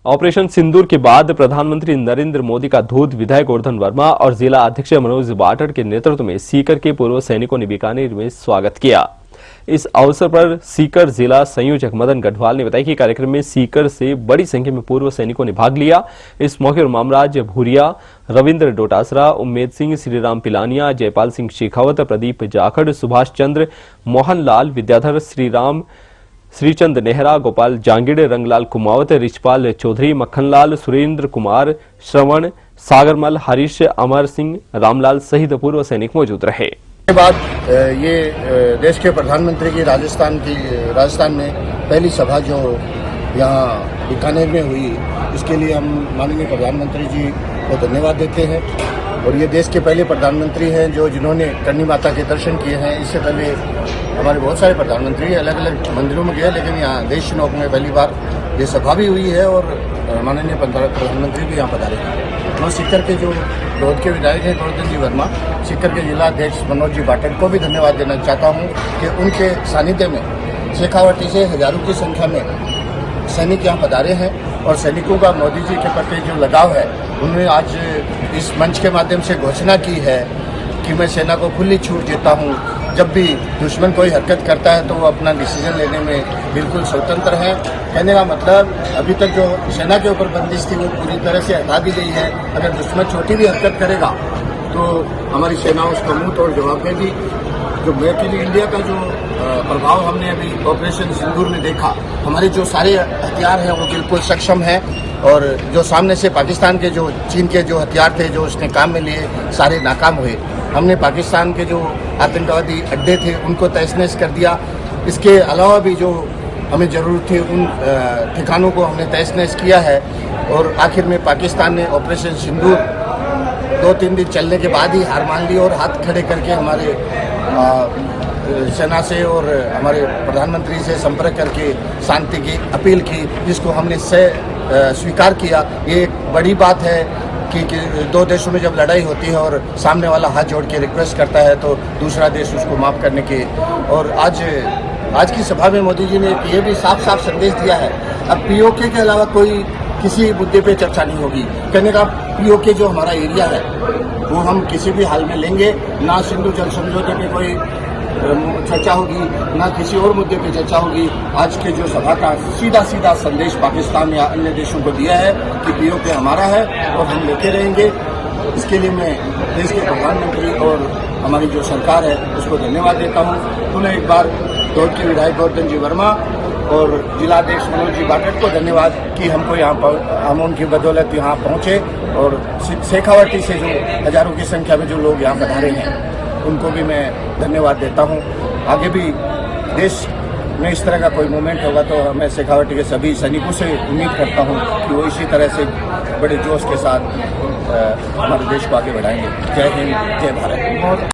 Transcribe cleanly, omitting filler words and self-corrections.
Operation सिंदूर के बाद प्रधानमंत्री नरेंद्र मोदी का धूत विधायक गोवर्धन वर्मा और जिला अध्यक्ष मनोज बाटड़ के नेतृत्व में सीकर के पूर्व सैनिकों ने बीकानेर में स्वागत किया। इस अवसर पर सीकर जिला संयोजक मदन गढ़वाल ने बताया कि कार्यक्रम में सीकर से बड़ी संख्या में पूर्व सैनिकों ने भाग लिया। इस मौके पर मामराज भूरिया, रविंद्र डोटासरा, उम्मेद सिंह, श्रीराम पिलानिया, जयपाल सिंह शेखावत, प्रदीप जाखड़, सुभाष चंद्र, मोहन लाल, विद्याधर, श्रीराम, श्रीचंद नेहरा, गोपाल जांगिड़, रंगलाल कुमावत, रिचपाल चौधरी, मक्खनलाल, सुरेंद्र कुमार, श्रवण, सागरमल, हरीश, अमर सिंह, रामलाल सहित पूर्व सैनिक मौजूद रहे। के बाद ये देश के प्रधानमंत्री की राजस्थान में पहली सभा जो यहाँ बीकानेर में हुई, इसके लिए हम माननीय प्रधानमंत्री जी को धन्यवाद देते हैं। और ये देश के पहले प्रधानमंत्री हैं जिन्होंने करनी माता के दर्शन किए हैं। इससे पहले हमारे बहुत सारे प्रधानमंत्री अलग अलग मंदिरों में गए, लेकिन यहाँ देश चुनाव में पहली बार ये सभा भी हुई है और माननीय प्रधानमंत्री भी यहाँ पधारे हैं। मैं सीकर के जो रोहत के विधायक हैं गोवर्धन जी वर्मा, सीकर के जिला अध्यक्ष मनोज जी बाटड़ को भी धन्यवाद देना चाहता हूँ कि उनके सानिध्य में शेखावाटी से हजारों की संख्या में सैनिक यहाँ पधारे हैं और सैनिकों का मोदी जी के प्रति जो लगाव है, उन्होंने आज इस मंच के माध्यम से घोषणा की है कि मैं सेना को खुली छूट देता हूँ। जब भी दुश्मन कोई हरकत करता है तो वो अपना डिसीजन लेने में बिल्कुल स्वतंत्र है। कहने का मतलब अभी तक जो सेना के ऊपर बंदिश थी वो पूरी तरह से हटा दी गई है। अगर दुश्मन छोटी भी हरकत करेगा तो हमारी सेना उसका मुंह तोड़ जवाब देगी। जो मेक इन इंडिया का जो प्रभाव हमने अभी ऑपरेशन सिंदूर में देखा, हमारे जो सारे हथियार हैं वो बिल्कुल सक्षम हैं और जो सामने से पाकिस्तान के जो चीन के जो हथियार थे जो उसने काम में लिए, सारे नाकाम हुए। हमने पाकिस्तान के जो आतंकवादी अड्डे थे उनको तहस नहस कर दिया। इसके अलावा भी जो हमें ज़रूरत थी उन ठिकानों को हमने तहस नहस किया है। और आखिर में पाकिस्तान ने ऑपरेशन सिंदूर 2-3 दिन चलने के बाद ही हार मान ली और हाथ खड़े करके हमारे सेना से और हमारे प्रधानमंत्री से संपर्क करके शांति की अपील की, जिसको हमने स्वीकार किया। ये एक बड़ी बात है कि दो देशों में जब लड़ाई होती है और सामने वाला हाथ जोड़ के रिक्वेस्ट करता है तो दूसरा देश उसको माफ़ करने की। और आज की सभा में मोदी जी ने ये भी साफ साफ संदेश दिया है, अब पीओके के अलावा कोई किसी मुद्दे पे चर्चा नहीं होगी। कहने का पीओके जो हमारा एरिया है वो हम किसी भी हाल में लेंगे, ना सिंधु जल समझौते पे कोई चर्चा होगी, ना किसी और मुद्दे पे चर्चा होगी। आज के जो सभा का सीधा संदेश पाकिस्तान या अन्य देशों को दिया है कि पीओके हमारा है और हम लेते रहेंगे। इसके लिए मैं देश के प्रधानमंत्री और हमारी जो सरकार है उसको धन्यवाद देता हूँ। पुनः एक बार रोहत के विधायक गोवर्धन जी वर्मा और जिलाध्यक्ष मनोज जी बाटड़ को धन्यवाद कि हमको यहाँ पर हम उनकी बदौलत यहाँ पहुँचे और शेखावाटी से जो हजारों की संख्या में जो लोग यहाँ पधारे हैं उनको भी मैं धन्यवाद देता हूँ। आगे भी देश में इस तरह का कोई मूवमेंट होगा तो मैं शेखावाटी के सभी सैनिकों से उम्मीद करता हूँ कि वो इसी तरह से बड़े जोश के साथ हमारे देश को आगे बढ़ाएंगे। जय हिंद, जय भारत।